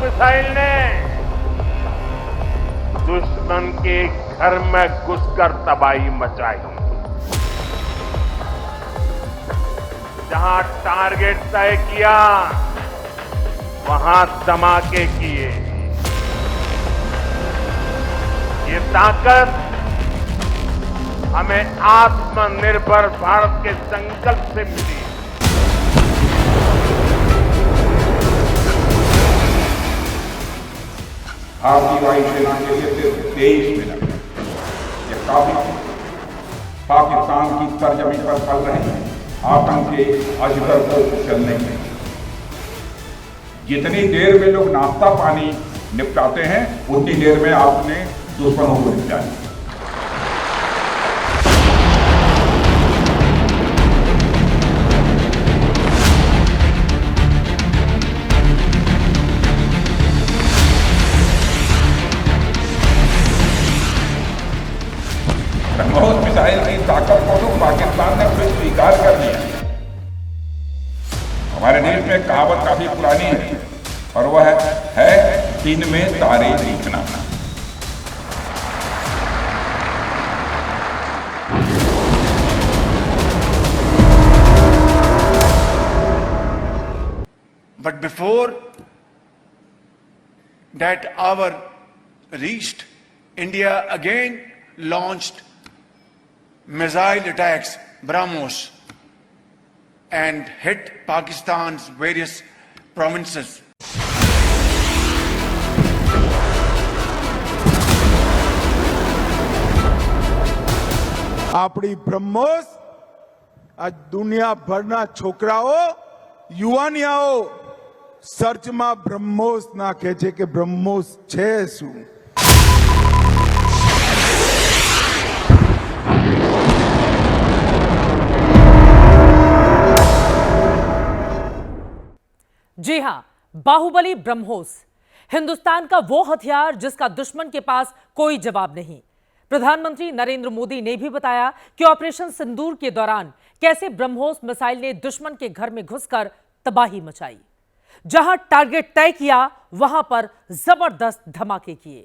Missile ने दुश्मन के घर में घुसकर तबाही मचाई। जहां टारगेट तय किया वहां धमाके किए। ये ताकत हमें आत्मनिर्भर भारत के संकल्प से मिली। भारतीय वायुसेना के लिए सिर्फ 23 मिनट ये काफी पाकिस्तान की सरजमी पर पल रहे आतंक के अजगर को चलने में। जितनी देर में लोग नाश्ता पानी निपटाते हैं उतनी देर में आपने दुश्मनों को निपटाया। ब्रह्मोस मिसाइल की ताकत को तो पाकिस्तान ने खुद स्वीकार कर लिया। हमारे देश में कहावत काफी पुरानी है और वह है दिन में तारे दिखना। But before that hour reached, India again launched missile attacks, BrahMos, and hit Pakistan's various provinces. આપણી બ્રહ્મોસ આ દુનિયાભરના છોકરાઓ યુવાનિયાઓ સર્ચમાં બ્રહ્મોસ નાખે છે કે બ્રહ્મોસ છે શું। जी हां, बाहुबली ब्रह्मोस हिंदुस्तान का वो हथियार जिसका दुश्मन के पास कोई जवाब नहीं। प्रधानमंत्री नरेंद्र मोदी ने भी बताया कि ऑपरेशन सिंदूर के दौरान कैसे ब्रह्मोस मिसाइल ने दुश्मन के घर में घुसकर तबाही मचाई। जहां टारगेट तय किया वहां पर जबरदस्त धमाके किए।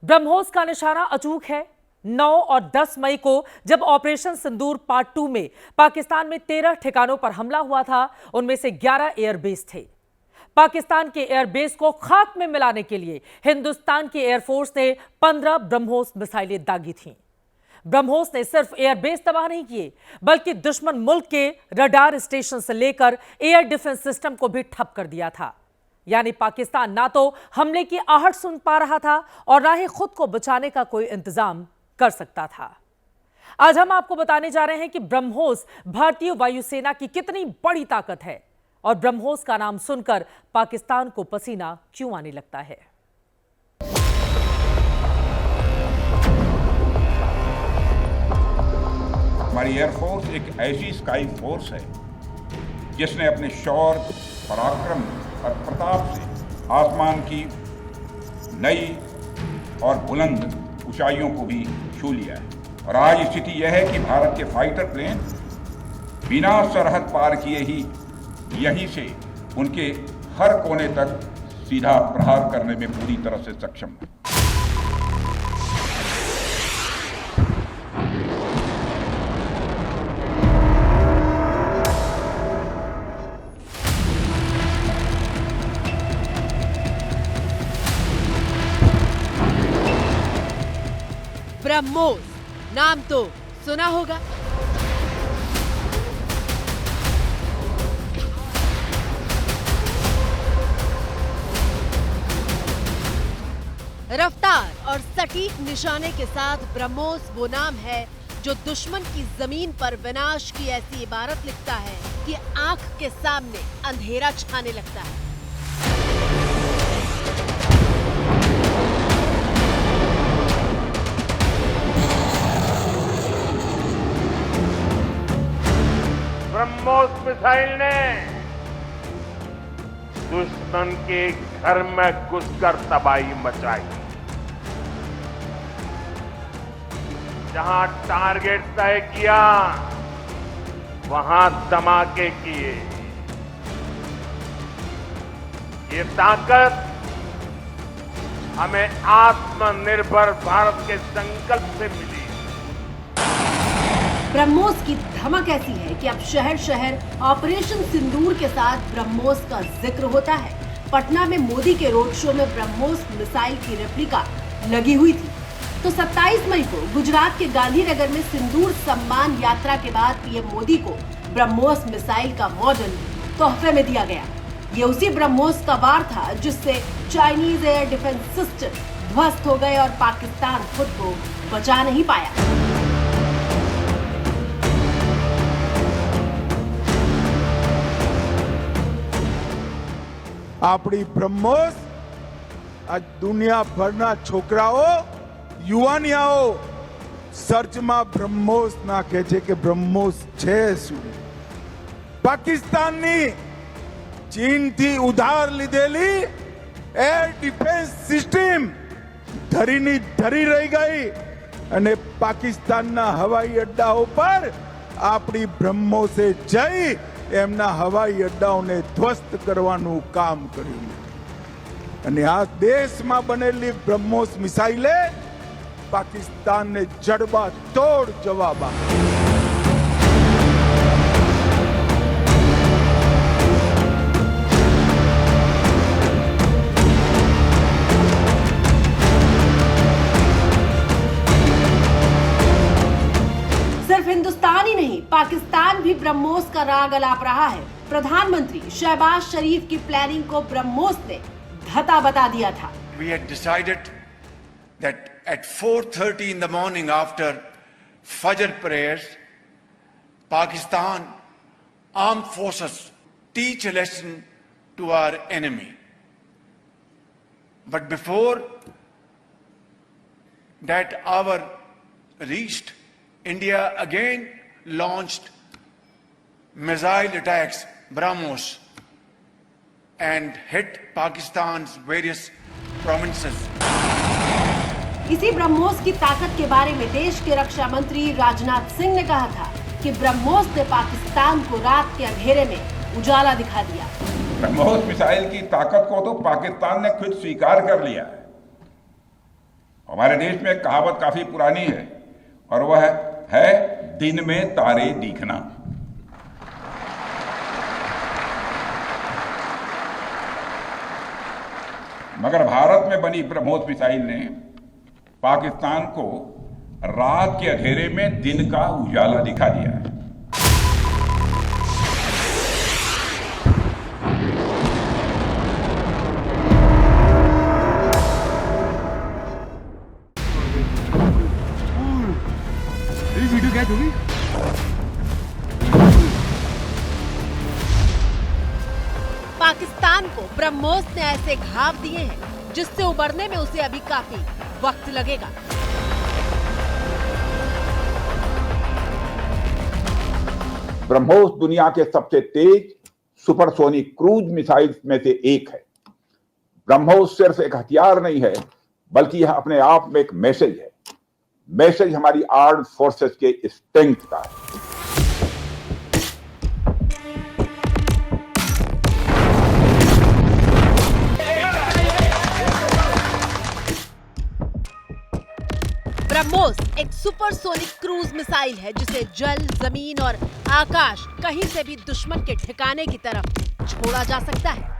ब्रह्मोस का निशाना अचूक है। 9 और 10 मई को जब ऑपरेशन सिंदूर पार्ट 2 में पाकिस्तान में 13 ठिकानों पर हमला हुआ था, उनमें से 11 एयरबेस थे। पाकिस्तान के एयरबेस को खाक में मिलाने के लिए हिंदुस्तान की एयरफोर्स ने 15 ब्रह्मोस मिसाइलें दागी थीं। ब्रह्मोस ने सिर्फ एयरबेस तबाह नहीं किए, बल्कि दुश्मन मुल्क के रडार स्टेशन से लेकर एयर डिफेंस सिस्टम को भी ठप कर दिया था। यानी पाकिस्तान ना तो हमले की आहट सुन पा रहा था और ना ही खुद को बचाने का कोई इंतजाम कर सकता था। आज हम आपको बताने जा रहे हैं कि ब्रह्मोस भारतीय वायुसेना की कितनी बड़ी ताकत है और ब्रह्मोस का नाम सुनकर पाकिस्तान को पसीना क्यों आने लगता है। हमारी एयरफोर्स एक ऐसी स्काई फोर्स है जिसने अपने शौर्य, पराक्रम और प्रताप से आसमान की नई और बुलंद ऊंचाइयों को भी छू लिया है। और आज स्थिति यह है कि भारत के फाइटर प्लेन बिना सरहद पार किए ही यहीं से उनके हर कोने तक सीधा प्रहार करने में पूरी तरह से सक्षम है। ब्रह्मोस नाम तो सुना होगा। रफ्तार और सटीक निशाने के साथ ब्रह्मोस वो नाम है जो दुश्मन की जमीन पर विनाश की ऐसी इबारत लिखता है कि आंख के सामने अंधेरा छाने लगता है। ब्रह्मोस मिसाइल ने दुश्मन के घर में घुसकर तबाही मचाई। जहां टारगेट तय किया वहां धमाके किए। ये ताकत हमें आत्मनिर्भर भारत के संकल्प से मिली। ब्रह्मोस की धमक ऐसी है कि अब शहर शहर ऑपरेशन सिंदूर के साथ ब्रह्मोस का जिक्र होता है। पटना में मोदी के रोड शो में ब्रह्मोस मिसाइल की रेप्लिका लगी हुई थी। तो 27 मई को गुजरात के गांधीनगर में सिंदूर सम्मान यात्रा के बाद पीएम मोदी को ब्रह्मोस मिसाइल का मॉडल तोहफे में दिया गया। ये उसी ब्रह्मोस का वार था जिससे चाइनीज एयर डिफेंस सिस्टम ध्वस्त हो गए और पाकिस्तान खुद को बचा नहीं पाया। આપણી બ્રહ્મોસ આ દુનિયાભરના છોકરાઓ યુવાનિયાઓ સર્ચમાં બ્રહ્મોસ નાખે છે કે બ્રહ્મોસ છે શું। પાકિસ્તાનની ચીનથી ઉધાર લીધેલી એર ડિફેન્સ સિસ્ટમ ધરીની ધરી રહી ગઈ અને પાકિસ્તાનના હવાઈ અડ્ડાઓ પર આપણી બ્રહ્મોસે જઈ એમના હવાઈ અડ્ડાઓને ધ્વસ્ત કરવાનું કામ કર્યું અને આ દેશમાં બનેલી બ્રહ્મોસ મિસાઇલે પાકિસ્તાનને જડબા તોડ જવાબ આપ્યો। सिर्फ हिंदुस्तान ही नहीं, पाकिस्तान भी ब्रह्मोस का राग अलाप रहा है। प्रधानमंत्री शहबाज शरीफ की प्लानिंग को ब्रह्मोस ने धता बता दिया था। We had decided that at 4:30 in the morning after Fajr prayers, Pakistan armed forces teach a lesson to our enemy. But before that hour reached, India again launched missile attacks, BrahMos, and hit Pakistan's various provinces. इसी ब्रह्मोस की ताकत के बारे में देश के रक्षा मंत्री राजनाथ सिंह ने कहा था कि ब्रह्मोस ने पाकिस्तान को रात के अंधेरे में उजाला दिखा दिया। ब्रह्मोस मिसाइल की ताकत को तो पाकिस्तान ने खुद स्वीकार कर लिया है। हमारे देश में कहावत काफी पुरानी है और वह है दिन में तारे दिखना। मगर भारत में बनी ब्रह्मोस मिसाइल ने पाकिस्तान को रात के अंधेरे में दिन का उजाला दिखा दिया है। पाकिस्तान को ब्रह्मोस ने ऐसे घाव दिए हैं जिससे उबरने में उसे अभी काफी वक्त लगेगा। ब्रह्मोस दुनिया के सबसे तेज सुपरसोनिक क्रूज मिसाइल्स में से एक है। ब्रह्मोस सिर्फ एक हथियार नहीं है, बल्कि यह अपने आप में एक मैसेज है। मैसेज हमारी आर्म्ड फोर्सेस के स्ट्रेंथ का है। ब्रह्मोस एक सुपरसोनिक क्रूज मिसाइल है जिसे जल, जमीन और आकाश कहीं से भी दुश्मन के ठिकाने की तरफ छोड़ा जा सकता है।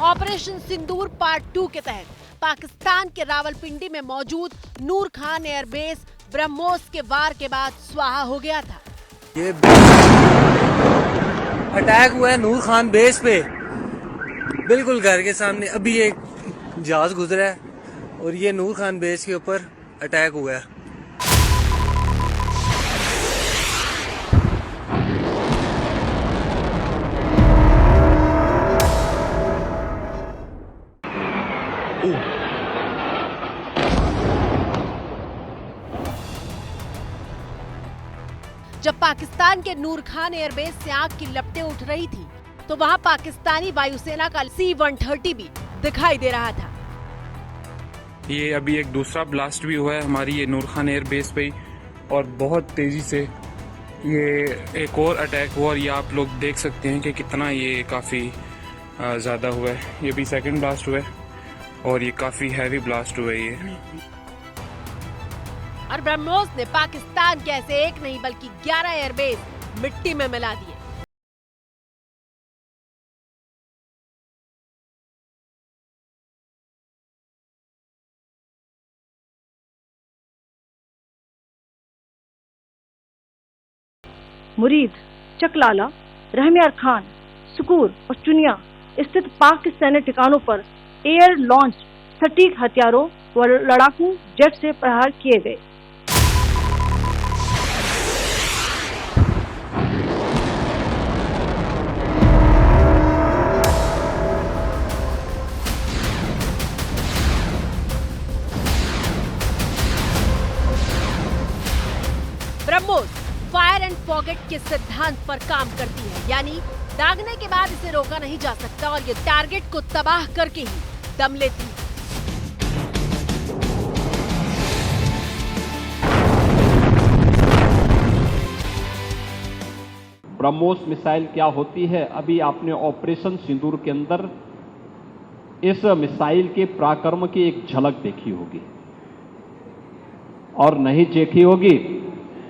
ऑपरेशन सिंदूर पार्ट 2 के तहत पाकिस्तान के रावलपिंडी में मौजूद नूर खान एयरबेस ब्रह्मोस के वार के बाद स्वाहा हो गया था। ये अटैक हुआ है नूर खान बेस पे, बिल्कुल घर के सामने। अभी एक जहाज गुजरा है और ये नूर खान बेस के ऊपर अटैक हुआ है। जब पाकिस्तान के नूर खान एयरबेस से आग की लपटें उठ रही थी तो वहां पाकिस्तानी वायुसेना का C-130 भी दिखाई दे रहा था। ये अभी एक दूसरा ब्लास्ट भी हुआ है हमारी ये नूर खान एयरबेस पे और बहुत तेजी से ये एक और अटैक हुआ और ये आप लोग देख सकते हैं कि कितना ये काफ़ी ज़्यादा हुआ है। ये भी सेकंड ब्लास्ट हुआ है और ये काफ़ी हैवी ब्लास्ट हुआ है ये। और ब्रह्मोस ने पाकिस्तान के ऐसे एक नहीं बल्कि 11 एयरबेस मिट्टी में मिला दिए। मुरीद, चकलाला, रहमियार खान, सुकूर और चुनिया स्थित पाक के सैन्य ठिकानों पर एयर लॉन्च सटीक हथियारों व लड़ाकू जेट से प्रहार किए गए। ब्रह्मोस फायर एंड फॉरगेट के सिद्धांत पर काम करती है, यानी दागने के बाद इसे रोका नहीं जा सकता और ये टारगेट को तबाह करके ही दम लेती है। ब्रह्मोस मिसाइल क्या होती है, अभी आपने ऑपरेशन सिंदूर के अंदर इस मिसाइल के पराक्रम की एक झलक देखी होगी, और नहीं देखी होगी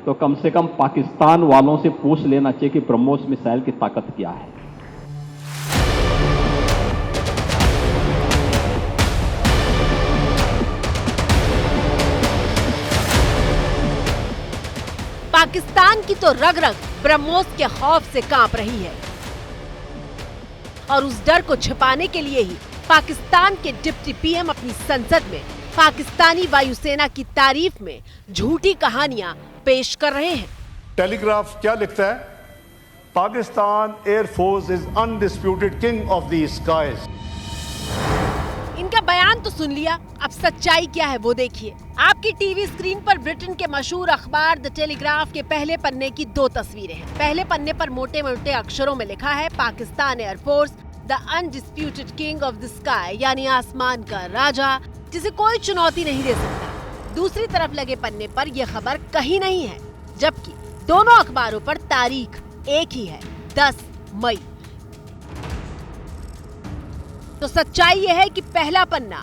तो कम से कम पाकिस्तान वालों से पूछ लेना चाहिए कि ब्रह्मोस मिसाइल की ताकत क्या है। पाकिस्तान की तो रग रग ब्रह्मोस के खौफ से कांप रही है और उस डर को छिपाने के लिए ही पाकिस्तान के डिप्टी पीएम अपनी संसद में पाकिस्तानी वायुसेना की तारीफ में झूठी कहानियां पेश कर रहे हैं। टेलीग्राफ क्या लिखता है? Pakistan air force is undisputed king of the skies. इनका बयान तो सुन लिया, अब सच्चाई क्या है वो देखिए। आपकी टीवी स्क्रीन पर ब्रिटेन के मशहूर अखबार द टेलीग्राफ के पहले पन्ने की दो तस्वीरें हैं। पहले पन्ने पर मोटे मोटे अक्षरों में लिखा है Pakistan air force the undisputed king of the sky, यानी आसमान का राजा जिसे कोई चुनौती नहीं दे सकता। दूसरी तरफ लगे पन्ने पर यह खबर कहीं नहीं है, जबकि दोनों अखबारों पर तारीख एक ही है, 10 मई। तो सच्चाई यह है कि पहला पन्ना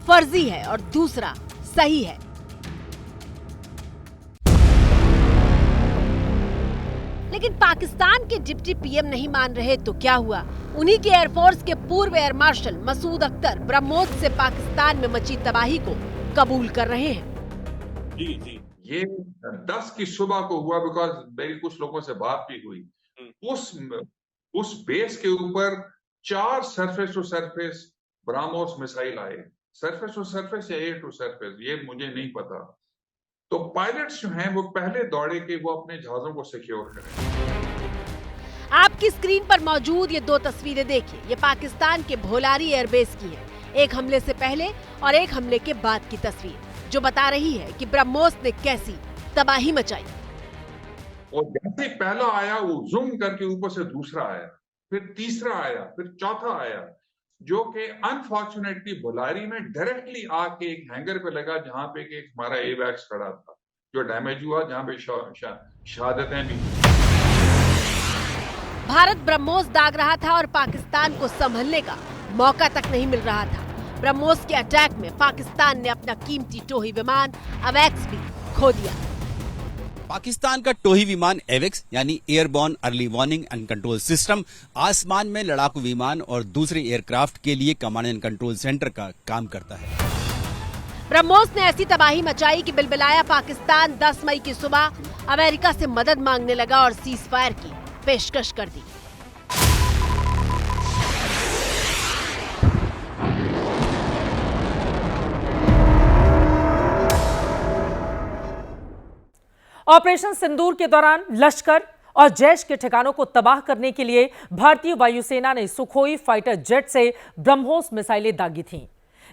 फर्जी है और दूसरा सही है। लेकिन पाकिस्तान के डिप्टी पीएम नहीं मान रहे तो क्या हुआ? उन्हीं के एयरफोर्स के पूर्व एयर मार्शल मसूद अख्तर ब्रह्मोस से पाकिस्तान में मची तबाही को कबूल कर रहे हैं। जी ये 10 की सुबह को हुआ, बिकॉज मेरी कुछ लोगों से बात भी हुई। उस बेस के ऊपर 4 surface to surface BrahMos missile आए, सरफेस टू सरफेस या एयर टू सरफेस, ये मुझे नहीं पता। तो पायलट्स जो हैं वो पहले दौड़े कि वो अपने जहाजों को सिक्योर करें। आपकी स्क्रीन पर मौजूद ये दो तस्वीरें देखिए, ये पाकिस्तान के भोलारी एयरबेस की है। एक हमले से पहले और एक हमले के बाद की तस्वीर, जो बता रही है कि ब्रह्मोस ने कैसी तबाही मचाई। और जैसे पहला आया वो जूम करके ऊपर से दूसरा आया, फिर तीसरा आया, फिर चौथा आया, जो कि अनफॉर्चुनेटली भोलारी में डायरेक्टली आके एक हैंगर पे लगा जहां पे एक हमारा एवैक्स खड़ा था, जो डैमेज हुआ, जहां पे शहादतें भी। भारत ब्रह्मोस दाग रहा था और पाकिस्तान को संभलने का मौका तक नहीं मिल रहा था। ब्रह्मोस के अटैक में पाकिस्तान ने अपना कीमती टोही विमान अवैक्स भी खो दिया। पाकिस्तान का टोही विमान एवेक्स यानी airborne early warning and control system आसमान में लड़ाकू विमान और दूसरे एयरक्राफ्ट के लिए कमांड एंड कंट्रोल सेंटर का काम करता है। ब्रह्मोस ने ऐसी तबाही मचाई कि बिलबिलाया पाकिस्तान 10 मई की सुबह अमेरिका से मदद मांगने लगा और सीज फायर की पेशकश कर दी। ऑपरेशन सिंदूर के दौरान लश्कर और जैश के ठिकानों को तबाह करने के लिए भारतीय वायुसेना ने सुखोई फाइटर जेट से ब्रह्मोस मिसाइलें दागी थीं।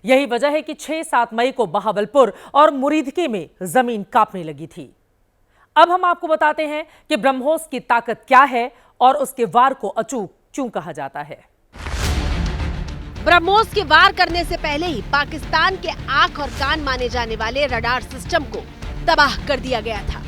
यही वजह है कि 6-7 मई को बहावलपुर और मुरीदके में जमीन कांपने लगी थी। अब हम आपको बताते हैं कि ब्रह्मोस की ताकत क्या है और उसके वार को अचूक क्यों कहा जाता है। ब्रह्मोस के वार करने से पहले ही पाकिस्तान के आंख और कान माने जाने वाले रडार सिस्टम को तबाह कर दिया गया था।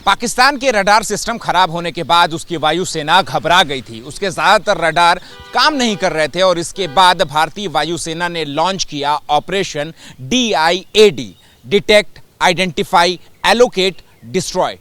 पाकिस्तान के रडार सिस्टम खराब होने के बाद उसकी वायुसेना घबरा गई थी। उसके ज्यादातर रडार काम नहीं कर रहे थे और इसके बाद भारतीय वायुसेना ने लॉन्च किया operation DIAD, detect, identify, allocate, destroy.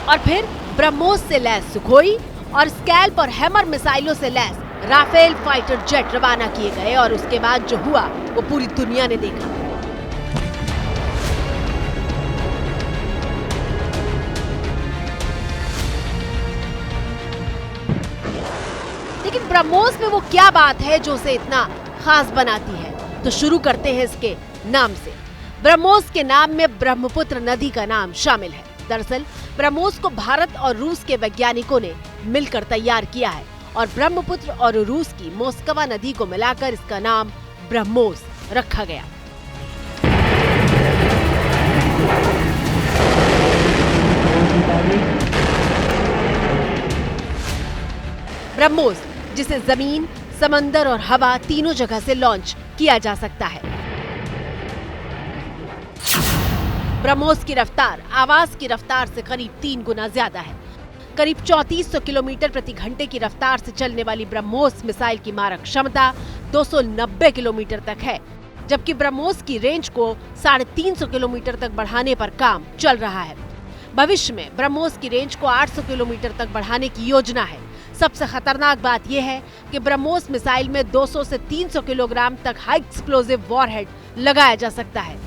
और फिर ब्रह्मोस से लैस सुखोई और स्कैल्प और हैमर मिसाइलों से लैस राफेल फाइटर जेट रवाना किए गए और उसके बाद जो हुआ वो पूरी दुनिया ने देखा। लेकिन ब्रह्मोस में वो क्या बात है जो उसे इतना खास बनाती है? तो शुरू करते हैं इसके नाम से। ब्रह्मोस के नाम में ब्रह्मपुत्र नदी का नाम शामिल है। दरअसल ब्रह्मोस को भारत और रूस के वैज्ञानिकों ने मिलकर तैयार किया है और ब्रह्मपुत्र और रूस की मोस्कवा नदी को मिलाकर इसका नाम ब्रह्मोस रखा गया। ब्रह्मोस, जिसे जमीन, समंदर और हवा तीनों जगह से लॉन्च किया जा सकता है। ब्रह्मोस की रफ्तार आवाज की रफ्तार से करीब 3 गुना ज्यादा है। करीब 3400 किलोमीटर प्रति घंटे की रफ्तार से चलने वाली ब्रह्मोस मिसाइल की मारक क्षमता 290 किलोमीटर तक है, जबकि ब्रह्मोस की रेंज को 350 किलोमीटर तक बढ़ाने पर काम चल रहा है। भविष्य में ब्रह्मोस की रेंज को 800 किलोमीटर तक बढ़ाने की योजना है। सबसे खतरनाक बात यह है कि ब्रह्मोस मिसाइल में 200 से 300 किलोग्राम तक हाई एक्सप्लोजिव वॉरहेड लगाया जा सकता है,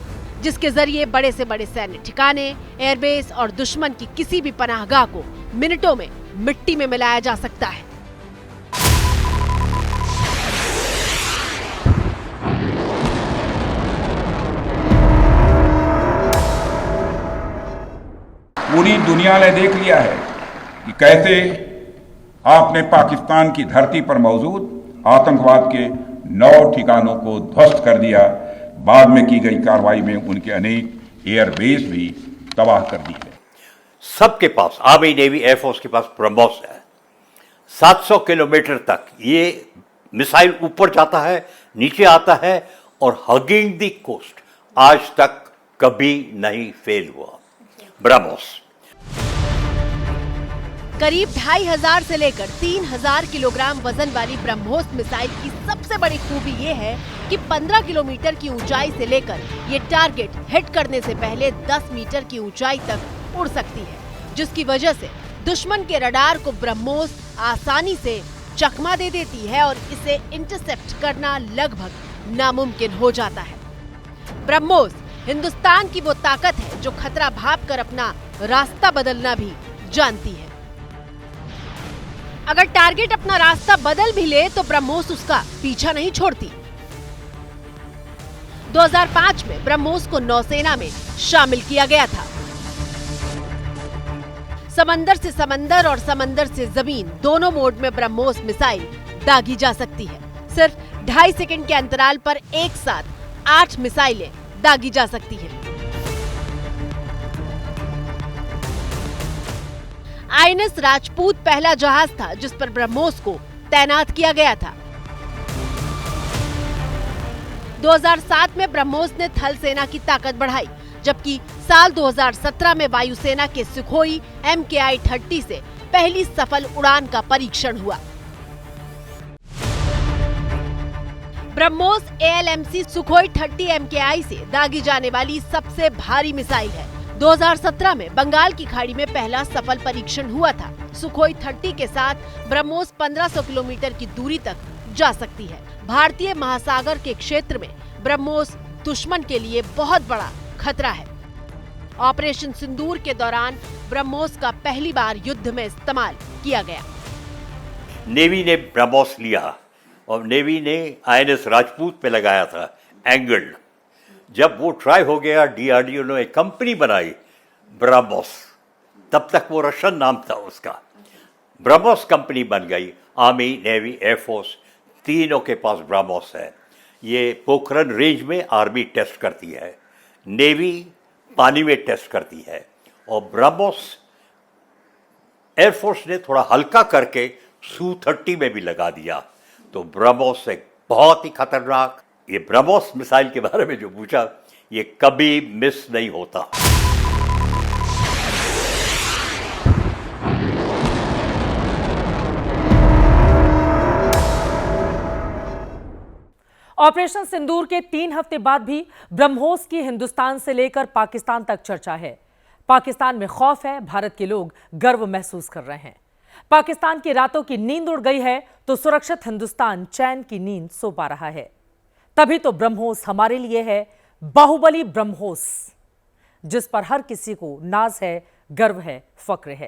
जिसके जरिए बड़े से बड़े सैन्य ठिकाने, एयरबेस और दुश्मन की किसी भी पनाहगाह को मिनटों में मिट्टी में मिलाया जा सकता है। पूरी दुनिया ने देख लिया है कि कैसे आपने पाकिस्तान की धरती पर मौजूद आतंकवाद के 9 ठिकानों को ध्वस्त कर दिया। बाद में की गई कार्रवाई में उनके अनेक एयरबेस भी तबाह कर दी है। सबके पास, आर्मी, नेवी, एयरफोर्स के पास ब्रह्मोस है। 700 किलोमीटर तक ये मिसाइल ऊपर जाता है, नीचे आता है और हगिंग द कोस्ट आज तक कभी नहीं फेल हुआ ब्रह्मोस। करीब 2500 से लेकर 3000 किलोग्राम वजन वाली ब्रह्मोस मिसाइल की सबसे बड़ी खूबी ये है कि 15 किलोमीटर की ऊंचाई से लेकर ये टारगेट हिट करने से पहले 10 मीटर की ऊंचाई तक उड़ सकती है, जिसकी वजह से दुश्मन के रडार को ब्रह्मोस आसानी से चकमा दे देती है और इसे इंटरसेप्ट करना लगभग नामुमकिन हो जाता है। ब्रह्मोस हिंदुस्तान की वो ताकत है जो खतरा भाप कर अपना रास्ता बदलना भी जानती है। अगर टारगेट अपना रास्ता बदल भी ले तो ब्रह्मोस उसका पीछा नहीं छोड़ती। 2005 में ब्रह्मोस को नौसेना में शामिल किया गया था। समंदर से समंदर और समंदर से जमीन दोनों मोड में ब्रह्मोस मिसाइल दागी जा सकती है। सिर्फ 2.5 सेकंड के अंतराल पर एक साथ 8 मिसाइलें दागी जा सकती हैं। INS राजपूत पहला जहाज था जिस पर ब्रह्मोस को तैनात किया गया था। 2007 में ब्रह्मोस ने थल सेना की ताकत बढ़ाई, जबकि साल 2017 में वायुसेना के सुखोई MKI-30 से पहली सफल उड़ान का परीक्षण हुआ। ब्रह्मोस ALMC सुखोई 30 MKI से दागी जाने वाली सबसे भारी मिसाइल है। 2017 में बंगाल की खाड़ी में पहला सफल परीक्षण हुआ था। सुखोई 30 के साथ ब्रह्मोस 1500 किलोमीटर की दूरी तक जा सकती है। भारतीय महासागर के क्षेत्र में ब्रह्मोस दुश्मन के लिए बहुत बड़ा खतरा है। ऑपरेशन सिंदूर के दौरान ब्रह्मोस का पहली बार युद्ध में इस्तेमाल किया गया। नेवी ने ब्रह्मोस लिया और नेवी ने INS राजपूत पे लगाया था एंगल्ड। जब वो ट्राई हो गया, DRDO ने एक कंपनी बनाई ब्रह्मोस, तब तक वो रशियन नाम था उसका। ब्रह्मोस कंपनी बन गई। आर्मी, नेवी, एयरफोर्स तीनों के पास ब्रह्मोस है। ये पोखरन रेंज में आर्मी टेस्ट करती है, नेवी पानी में टेस्ट करती है और ब्रह्मोस एयरफोर्स ने थोड़ा हल्का करके Su-30 में भी लगा दिया। तो ब्रह्मोस एक बहुत ही खतरनाक, ये ब्रह्मोस मिसाइल के बारे में जो पूछा, ये कभी मिस नहीं होता। ऑपरेशन सिंदूर के 3 हफ्ते बाद भी ब्रह्मोस की हिंदुस्तान से लेकर पाकिस्तान तक चर्चा है। पाकिस्तान में खौफ है, भारत के लोग गर्व महसूस कर रहे हैं। पाकिस्तान की रातों की नींद उड़ गई है तो सुरक्षित हिंदुस्तान चैन की नींद सो पा रहा है। तभी तो ब्रह्मोस हमारे लिए है बाहुबली ब्रह्मोस, जिस पर हर किसी को नाज है, गर्व है, फक्र है।